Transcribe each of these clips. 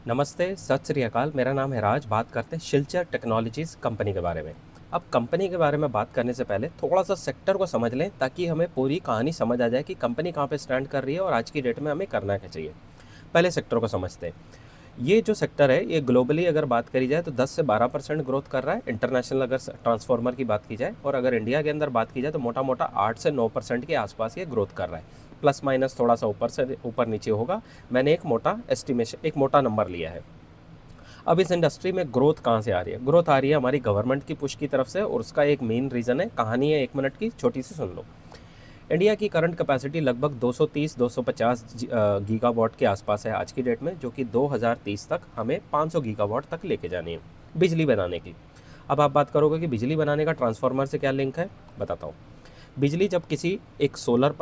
नमस्ते, सत श्री अकाल। मेरा नाम है राज। बात करते हैं शिलचर टेक्नोलॉजीज़ कंपनी के बारे में। अब कंपनी के बारे में बात करने से पहले थोड़ा-सा सेक्टर को समझ लें ताकि हमें पूरी कहानी समझ आ जाए कि कंपनी कहाँ पे स्टैंड कर रही है और आज की डेट में हमें करना क्या चाहिए। पहले सेक्टर को समझते हैं। ये जो सेक्टर है ये ग्लोबली अगर बात करी जाए तो 10 से 12% ग्रोथ कर रहा है। इंटरनेशनल अगर ट्रांसफार्मर की बात की जाए और अगर इंडिया के अंदर बात की जाए तो मोटा-मोटा 8 से 9% के आसपास ये ग्रोथ कर रहा है। प्लस माइनस थोड़ा सा ऊपर से ऊपर नीचे होगा। मैंने एक मोटा नंबर लिया है। अब इस इंडस्ट्री में ग्रोथ कहाँ से आ रही है? ग्रोथ आ रही है हमारी गवर्नमेंट की पुश की तरफ से और उसका एक मेन रीज़न है, कहानी है 1 मिनट की, छोटी सी सुन लो। इंडिया की करंट कैपेसिटी लगभग 230-250 गीगावाट के आसपास है आज की डेट में, जो कि 2030 तक हमें 500 गीगावाट तक लेके जानी है बिजली बनाने की। अब आप बात करोगे कि बिजली बनाने का ट्रांसफार्मर से क्या लिंक है? बताता हूँ। बिजली जब किसी एक सोलर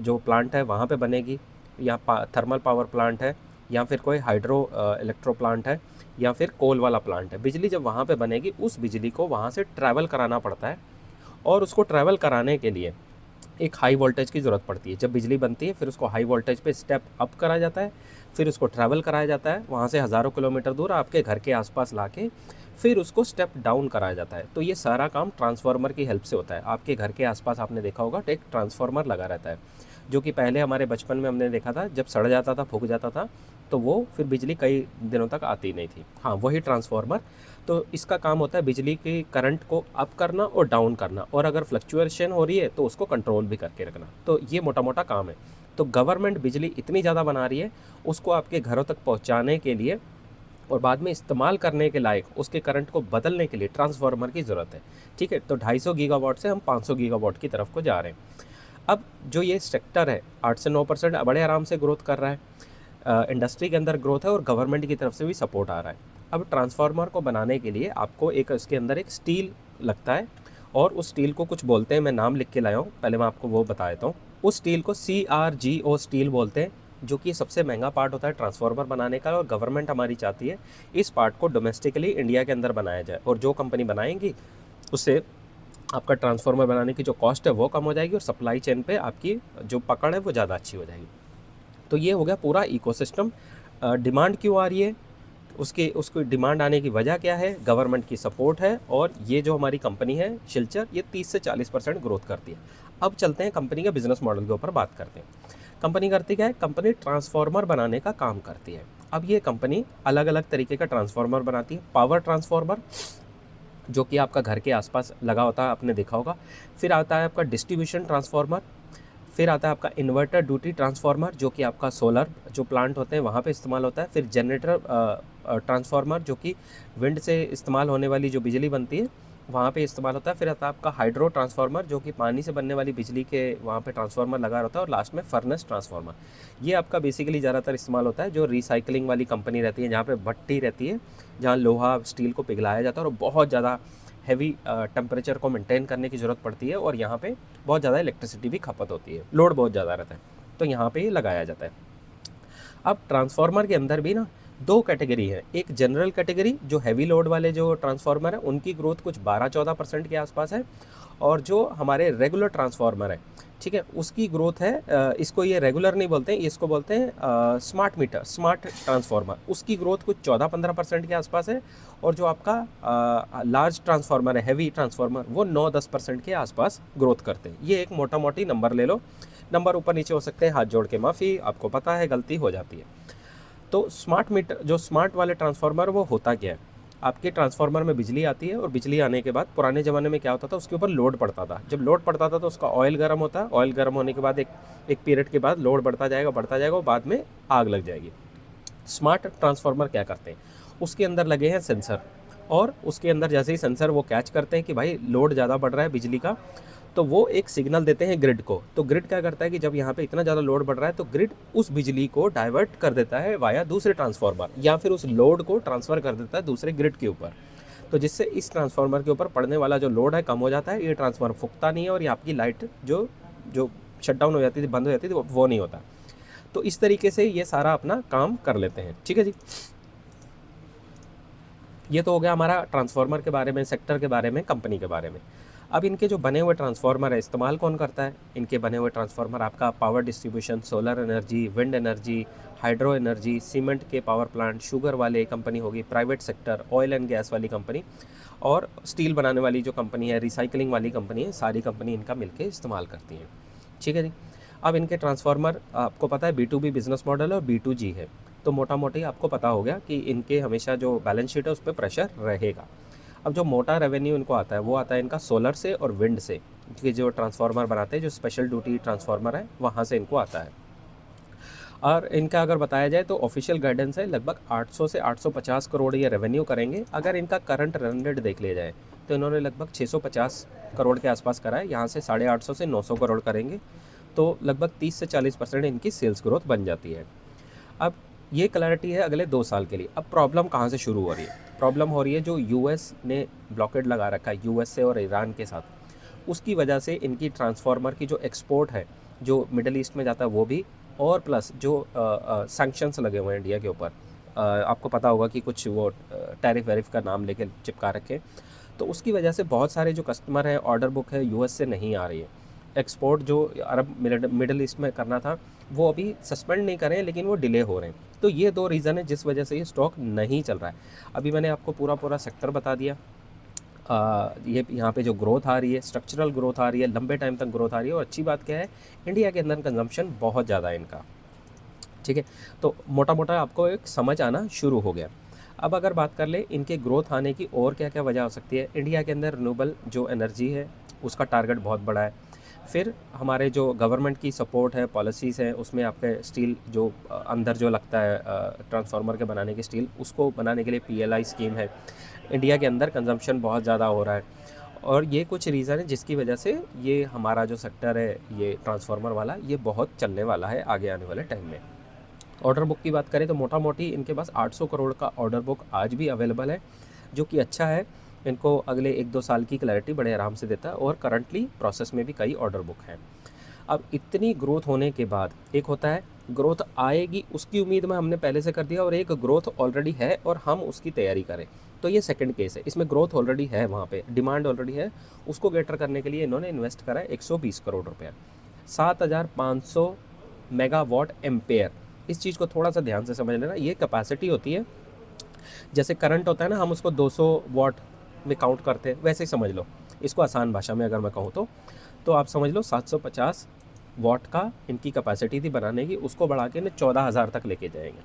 जो प्लांट है वहाँ पे बनेगी, या थर्मल पावर प्लांट है, या फिर कोई हाइड्रो इलेक्ट्रो प्लांट है, या फिर कोल वाला प्लांट है, बिजली जब वहाँ पे बनेगी उस बिजली को वहाँ से ट्रैवल कराना पड़ता है। और उसको ट्रैवल कराने के लिए एक हाई वोल्टेज की ज़रूरत पड़ती है। जब बिजली बनती है फिर उसको हाई वोल्टेज पे स्टेप अप करा जाता है, फिर उसको ट्रैवल कराया जाता है वहाँ से हज़ारों किलोमीटर दूर आपके घर के आसपास लाके, फिर उसको स्टेप डाउन कराया जाता है। तो ये सारा काम ट्रांसफार्मर की हेल्प से होता है। आपके घर के आसपास आपने देखा होगा एक ट्रांसफार्मर लगा रहता है, जो कि पहले हमारे बचपन में हमने देखा था, जब सड़ जाता था, फूक जाता था, तो वो फिर बिजली कई दिनों तक आती नहीं थी। हाँ, वही ट्रांसफार्मर। तो इसका काम होता है बिजली की करंट को अप करना और डाउन करना, और अगर फ्लक्चुएशन हो रही है तो उसको कंट्रोल भी करके रखना। तो ये मोटा मोटा काम है। तो गवर्नमेंट बिजली इतनी ज़्यादा बना रही है, उसको आपके घरों तक पहुंचाने के लिए और बाद में इस्तेमाल करने के लायक उसके करंट को बदलने के लिए ट्रांसफार्मर की ज़रूरत है। ठीक है, तो 250 गीगावाट से हम 500 गीगावाट की तरफ को जा रहे हैं। अब जो ये सेक्टर है 8 से 9% बड़े आराम से ग्रोथ कर रहा है। इंडस्ट्री के अंदर ग्रोथ है और गवर्नमेंट की तरफ से भी सपोर्ट आ रहा है। अब ट्रांसफार्मर को बनाने के लिए आपको एक इसके अंदर एक स्टील लगता है, और उस स्टील को कुछ बोलते हैं, मैं नाम लिख के लाया हूँ, पहले मैं आपको वो बता देता हूँ। उस स्टील को CRGO स्टील बोलते हैं, जो कि सबसे महंगा पार्ट होता है ट्रांसफार्मर बनाने का, और गवर्नमेंट हमारी चाहती है इस पार्ट को डोमेस्टिकली इंडिया के अंदर बनाया जाए, और जो कंपनी बनाएंगी उससे आपका ट्रांसफार्मर बनाने की जो कॉस्ट है वो कम हो जाएगी और सप्लाई चेन पे आपकी जो पकड़ है वो ज़्यादा अच्छी हो जाएगी। तो ये हो गया पूरा इकोसिस्टम। डिमांड क्यों आ रही है, उसकी डिमांड आने की वजह क्या है? गवर्नमेंट की सपोर्ट है, और ये जो हमारी कंपनी है शिलचर, ये 30 से 40% ग्रोथ करती है। अब चलते हैं कंपनी के बिजनेस मॉडल के ऊपर बात करते हैं। कंपनी करती क्या है? कंपनी ट्रांसफार्मर बनाने का काम करती है। अब ये कंपनी अलग अलग तरीके का ट्रांसफार्मर बनाती है। पावर ट्रांसफार्मर, जो कि आपका घर के आसपास लगा होता है, आपने देखा होगा। फिर आता है आपका डिस्ट्रीब्यूशन ट्रांसफार्मर। फिर आता है आपका इन्वर्टर ड्यूटी ट्रांसफार्मर, जो कि आपका सोलर जो प्लांट होते हैं वहाँ पे इस्तेमाल होता है। फिर जनरेटर ट्रांसफार्मर, जो कि विंड से इस्तेमाल होने वाली जो बिजली बनती है वहाँ पे इस्तेमाल होता है। फिर आता है आपका हाइड्रो ट्रांसफार्मर, जो कि पानी से बनने वाली बिजली के वहाँ पे ट्रांसफार्मर लगा रहता है। और लास्ट में फर्नेस ट्रांसफार्मर, ये आपका बेसिकली ज़्यादातर इस्तेमाल होता है जो रिसाइकलिंग वाली कंपनी रहती है, जहाँ पे भट्टी रहती है, जहाँ लोहा स्टील को पिघलाया जाता है और बहुत ज़्यादा हैवी टेम्परेचर को मेंटेन करने की ज़रूरत पड़ती है, और यहाँ पे बहुत ज़्यादा इलेक्ट्रिसिटी भी खपत होती है, लोड बहुत ज़्यादा रहता है, तो यहाँ पे ये लगाया जाता है। अब ट्रांसफार्मर के अंदर भी ना दो कैटेगरी है। एक जनरल कैटेगरी, जो हैवी लोड वाले जो ट्रांसफार्मर है उनकी ग्रोथ कुछ 12-14% के आसपास है, और जो हमारे रेगुलर ट्रांसफार्मर है, ठीक है, उसकी ग्रोथ है, इसको ये रेगुलर नहीं बोलते हैं, इसको बोलते हैं स्मार्ट मीटर, स्मार्ट ट्रांसफार्मर, उसकी ग्रोथ कुछ 14-15% के आसपास है। और जो आपका लार्ज ट्रांसफार्मर है, हैवी ट्रांसफार्मर, वो 9-10% के आसपास ग्रोथ करते हैं। ये एक मोटा मोटी नंबर ले लो। नंबर ऊपर नीचे हो सकते हैं, हाथ जोड़ के माफ़ी, आपको पता है गलती हो जाती है। तो स्मार्ट मीटर, जो स्मार्ट वाले ट्रांसफार्मर, वो होता क्या है? आपके ट्रांसफार्मर में बिजली आती है, और बिजली आने के बाद पुराने ज़माने में क्या होता था, उसके ऊपर लोड पड़ता था। जब लोड पड़ता था तो उसका ऑयल गर्म होता है, ऑयल गर्म होने के बाद एक पीरियड के बाद लोड बढ़ता जाएगा और बाद में आग लग जाएगी। स्मार्ट ट्रांसफार्मर क्या करते हैं? उसके अंदर लगे हैं सेंसर, और उसके अंदर जैसे ही सेंसर वो कैच करते हैं कि भाई लोड ज़्यादा बढ़ रहा है बिजली का, तो वो एक सिग्नल देते हैं ग्रिड को। तो ग्रिड क्या करता है कि जब यहाँ पे इतना ज़्यादा लोड बढ़ रहा है तो ग्रिड उस बिजली को डाइवर्ट कर देता है वाया दूसरे ट्रांसफार्मर, या फिर उस लोड को ट्रांसफ़र कर देता है दूसरे ग्रिड के ऊपर। तो जिससे इस ट्रांसफार्मर के ऊपर पड़ने वाला जो लोड है कम हो जाता है, ये ट्रांसफार्मर फूकता नहीं है, और ये आपकी लाइट जो जो शटडाउन हो जाती थी, बंद हो जाती थी, वो नहीं होता। तो इस तरीके से ये सारा अपना काम कर लेते हैं। ठीक है जी, ये तो हो गया हमारा ट्रांसफार्मर के बारे में, सेक्टर के बारे में, कंपनी के बारे में। अब इनके जो बने हुए ट्रांसफार्मर है, इस्तेमाल कौन करता है? इनके बने हुए ट्रांसफार्मर आपका power distribution, solar energy, wind energy, hydro energy, cement के पावर प्लांट, शुगर वाले कंपनी होगी, private sector, oil and gas वाली कंपनी और स्टील बनाने वाली जो कंपनी है, रिसाइकलिंग वाली कंपनी है, सारी कंपनी इनका मिलके इस्तेमाल करती हैं। ठीक है जी। अब इनके ट्रांसफार्मर आपको पता है B2B बिजनेस मॉडल है और B2G है, तो मोटा मोटी आपको पता हो गया कि इनके हमेशा जो बैलेंस शीट है उस पर प्रेशर रहेगा। अब जो मोटा रेवेन्यू इनको आता है वो आता है इनका सोलर से और विंड से, कि जो ट्रांसफार्मर बनाते हैं, जो स्पेशल ड्यूटी ट्रांसफार्मर है वहाँ से इनको आता है। और इनका अगर बताया जाए तो ऑफिशियल गाइडेंस है लगभग 800 से 850 करोड़ ये रेवेन्यू करेंगे। अगर इनका करंट रन रेट देख लिया जाए तो इन्होंने लगभग 650 करोड़ के आसपास करा है, यहाँ से 850 से 900 करोड़ करेंगे, तो लगभग 30 से 40% इनकी सेल्स ग्रोथ बन जाती है। अब ये क्लैरिटी है अगले 2 साल के लिए। अब प्रॉब्लम कहाँ से शुरू हो रही है? प्रॉब्लम हो रही है जो यूएस ने ब्लॉकेड लगा रखा है यूएस से और ईरान के साथ, उसकी वजह से इनकी ट्रांसफार्मर की जो एक्सपोर्ट है जो मिडल ईस्ट में जाता है वो भी, और प्लस जो सैंक्शंस लगे हुए हैं इंडिया के ऊपर, आपको पता होगा कि कुछ वो टैरिफ वैरिफ का नाम लेके चिपका रखे, तो उसकी वजह से बहुत सारे जो कस्टमर हैं ऑर्डर बुक है यूएस से नहीं आ रही है। एक्सपोर्ट जो अरब मिडल ईस्ट में करना था वो अभी सस्पेंड नहीं करें, लेकिन वो डिले हो रहे हैं। तो ये 2 रीज़न है जिस वजह से ये स्टॉक नहीं चल रहा है। अभी मैंने आपको पूरा सेक्टर बता दिया। ये यहाँ पे जो ग्रोथ आ रही है, स्ट्रक्चरल ग्रोथ आ रही है, लंबे टाइम तक ग्रोथ आ रही है, और अच्छी बात क्या है, इंडिया के अंदर कंजम्पशन बहुत ज़्यादा है इनका। ठीक है, तो मोटा मोटा आपको एक समझ आना शुरू हो गया। अब अगर बात कर ले इनके ग्रोथ आने की और क्या क्या वजह हो सकती है, इंडिया के अंदर रिन्यूएबल जो एनर्जी है उसका टारगेट बहुत बड़ा है। फिर हमारे जो गवर्नमेंट की सपोर्ट है, पॉलिसीज़ हैं, उसमें आपके स्टील जो अंदर जो लगता है ट्रांसफार्मर के बनाने की स्टील, उसको बनाने के लिए PLI स्कीम है। इंडिया के अंदर कंजम्पशन बहुत ज़्यादा हो रहा है, और ये कुछ रीज़न है जिसकी वजह से ये हमारा जो सेक्टर है ये ट्रांसफार्मर वाला ये बहुत चलने वाला है आगे आने वाले टाइम में। ऑर्डर बुक की बात करें तो मोटा मोटी इनके पास 800 करोड़ का ऑर्डर बुक आज भी अवेलेबल है, जो कि अच्छा है। इनको अगले 1-2 साल की क्लैरिटी बड़े आराम से देता है, और करंटली प्रोसेस में भी कई ऑर्डर बुक हैं। अब इतनी ग्रोथ होने के बाद एक होता है ग्रोथ आएगी उसकी उम्मीद में हमने पहले से कर दिया, और एक ग्रोथ ऑलरेडी है और हम उसकी तैयारी करें, तो ये सेकंड केस है। इसमें ग्रोथ ऑलरेडी है, वहाँ पे डिमांड ऑलरेडी है, उसको गेटर करने के लिए इन्होंने इन्वेस्ट करा है 120 करोड़ रुपया, 7500 मेगावाट एम्पेयर। इस चीज़ को थोड़ा सा ध्यान से समझ लेना, ये कैपेसिटी होती है, जैसे करंट होता है ना, हम उसको 200 वाट में काउंट करते हैं, वैसे ही समझ लो इसको आसान भाषा में अगर मैं कहूँ तो आप समझ लो 750 वाट का इनकी कैपेसिटी थी बनाने की, उसको बढ़ा के इन्हें 14,000 तक लेके जाएंगे।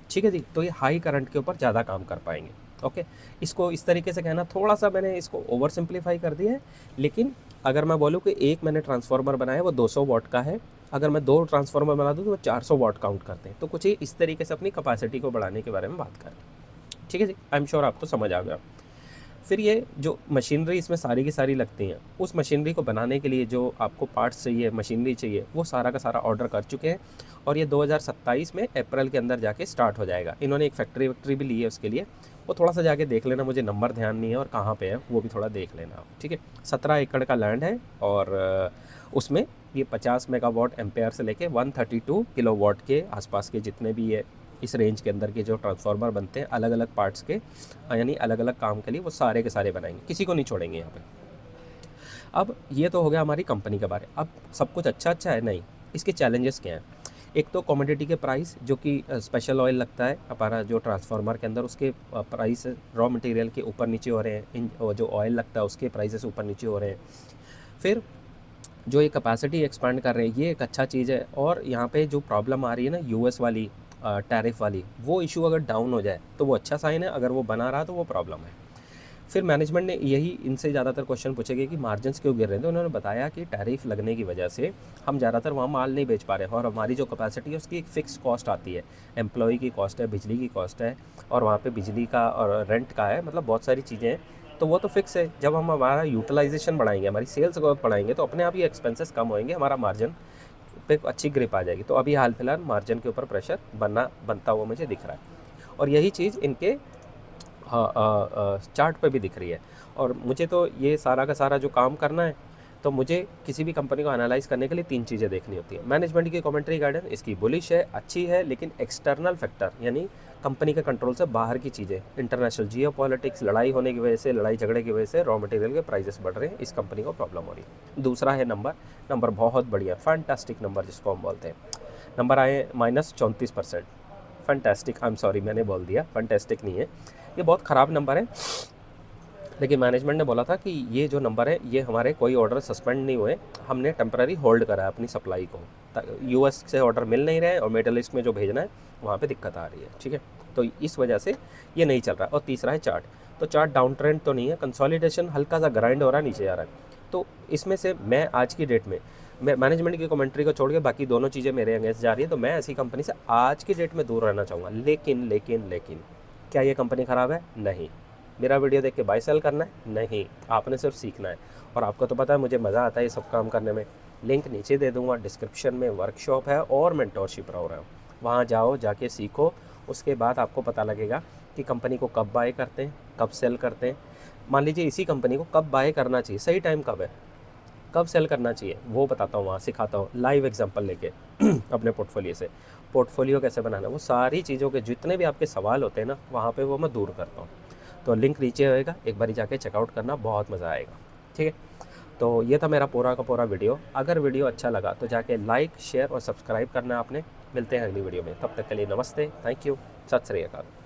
ठीक है जी, तो ये हाई करंट के ऊपर ज़्यादा काम कर पाएंगे। ओके, इसको इस तरीके से कहना, थोड़ा सा मैंने इसको ओवर सिंप्लीफाई कर दिया है, लेकिन अगर मैं बोलूँ कि एक मैंने ट्रांसफार्मर बनाया वो 200 वाट का है, अगर मैं 2 ट्रांसफार्मर बना दूँ तो वो 400 वाट काउंट करते हैं। तो कुछ ही इस तरीके से अपनी कैपेसिटी को बढ़ाने के बारे में बात करें। ठीक है जी, आई एम श्योर आपको समझ आ गया। फिर ये जो मशीनरी इसमें सारी की सारी लगती हैं, उस मशीनरी को बनाने के लिए जो आपको पार्ट्स चाहिए, मशीनरी चाहिए, वो सारा का सारा ऑर्डर कर चुके हैं, और ये 2027 में अप्रैल के अंदर जाके स्टार्ट हो जाएगा। इन्होंने एक फैक्ट्री भी ली है उसके लिए, वो थोड़ा सा जाके देख लेना, मुझे नंबर ध्यान नहीं है और कहाँ पे है वो भी थोड़ा देख लेना आप। ठीक है, 17 एकड़ का लैंड है, और उसमें ये 50 मेगावाट एम्पेयर से लेके 132 किलोवाट के आसपास के जितने भी ये इस रेंज के अंदर के जो ट्रांसफार्मर बनते हैं अलग अलग पार्ट्स के, यानी अलग अलग काम के लिए, वो सारे के सारे बनाएंगे, किसी को नहीं छोड़ेंगे यहाँ पे। अब ये तो हो गया हमारी कंपनी के बारे। अब सब कुछ अच्छा अच्छा है नहीं, इसके चैलेंजेस क्या हैं? एक तो कमोडिटी के प्राइस, जो कि स्पेशल ऑयल लगता है हमारा जो ट्रांसफार्मर के अंदर, उसके प्राइस रॉ मटेरियल के ऊपर नीचे हो रहे हैं, इन जो ऑयल लगता है उसके प्राइसेस ऊपर नीचे हो रहे हैं। फिर जो ये कैपेसिटी एक्सपांड कर रहे हैं, ये एक अच्छा चीज़ है। और यहाँ पे जो प्रॉब्लम आ रही है ना यूएस वाली टैरिफ वाली, वो इशू अगर डाउन हो जाए तो वो अच्छा साइन है, अगर वो बना रहा तो वो प्रॉब्लम है। फिर मैनेजमेंट ने यही इनसे ज़्यादातर क्वेश्चन पूछेंगे कि मार्जिन्स क्यों गिर रहे हैं, तो उन्होंने बताया कि टैरिफ लगने की वजह से हम ज़्यादातर वहाँ माल नहीं बेच पा रहे हैं, और हमारी जो कैपेसिटी है उसकी एक फ़िक्स कॉस्ट आती है, एम्प्लॉई की कॉस्ट है, बिजली की कॉस्ट है, और वहाँ पे बिजली का और रेंट का है, मतलब बहुत सारी चीज़ें हैं, तो वो तो फिक्स है। जब हम हमारा यूटिलाइजेशन बढ़ाएंगे, हमारी सेल्स ग्रोथ बढ़ाएंगे, तो अपने आप ही एक्सपेंसेस कम होएंगे, हमारा मार्जिन पे अच्छी ग्रिप आ जाएगी। तो अभी हाल फिलहाल मार्जिन के ऊपर प्रेशर बनता हुआ मुझे दिख रहा है, और यही चीज़ इनके चार्ट पे भी दिख रही है। और मुझे तो ये सारा का सारा जो काम करना है, तो मुझे किसी भी कंपनी को एनालाइज करने के लिए 3 चीज़ें देखनी होती है। मैनेजमेंट की कमेंट्री गाइडेंस इसकी बुलिश है, अच्छी है, लेकिन एक्सटर्नल फैक्टर यानी कंपनी के कंट्रोल से बाहर की चीज़ें, इंटरनेशनल जियोपॉलिटिक्स, लड़ाई होने की वजह से, लड़ाई झगड़े की वजह से रॉ मटेरियल के प्राइसेस बढ़ रहे हैं, इस कंपनी को प्रॉब्लम हो रही है। दूसरा है नंबर बहुत बढ़िया, फैंटास्टिक नंबर जिसको हम बोलते हैं। नंबर आए -34%। फैंटास्टिक, आई एम सॉरी मैंने बोल दिया, फैंटास्टिक नहीं है, ये बहुत ख़राब नंबर है। लेकिन मैनेजमेंट ने बोला था कि ये जो नंबर है ये हमारे कोई ऑर्डर सस्पेंड नहीं हुए, हमने टेम्पररी होल्ड करा है अपनी सप्लाई को। यूएस से ऑर्डर मिल नहीं रहे और मिडल ईस्ट में जो भेजना है वहाँ पे दिक्कत आ रही है, ठीक है। तो इस वजह से ये नहीं चल रहा। और तीसरा है चार्ट, तो चार्ट डाउन ट्रेंड तो नहीं है, कंसोलिडेशन हल्का सा ग्राइंड हो रहा है, नीचे आ रहा है। तो इसमें से मैं आज की डेट में, मैं मैनेजमेंट की कमेंट्री को छोड़ के बाकी दोनों चीज़ें मेरे अगेंस्ट जा रही है, तो मैं ऐसी कंपनी से आज की डेट में दूर रहना चाहूँगा। लेकिन लेकिन लेकिन क्या ये कंपनी ख़राब है? नहीं। मेरा वीडियो देख के बाय सेल करना है? नहीं, आपने सिर्फ सीखना है। और आपको तो पता है मुझे मज़ा आता है ये सब काम करने में। लिंक नीचे दे दूंगा, डिस्क्रिप्शन में वर्कशॉप है और मेंटोरशिप प्रोग्राम, वहाँ जाओ, जाके सीखो। उसके बाद आपको पता लगेगा कि कंपनी को कब बाय करते हैं, कब सेल करते हैं। मान लीजिए इसी कंपनी को कब बाय करना चाहिए, सही टाइम कब है, कब सेल करना चाहिए, वो बताता हूँ, वहाँ सिखाता हूँ लाइव एग्जांपल लेके अपने पोर्टफोलियो से। पोर्टफोलियो कैसे बनाना, वो सारी चीज़ों के जितने भी आपके सवाल होते हैं ना, वहाँ पे वो मैं दूर करता हूँ। तो लिंक नीचे होएगा, एक बारी जाके चेकआउट करना, बहुत मज़ा आएगा, ठीक है। तो ये था मेरा पूरा का पूरा वीडियो। अगर वीडियो अच्छा लगा तो जाके लाइक, शेयर और सब्सक्राइब करना आपने। मिलते हैं अगली वीडियो में, तब तक के लिए नमस्ते, थैंक यू, सत श्री अकाल।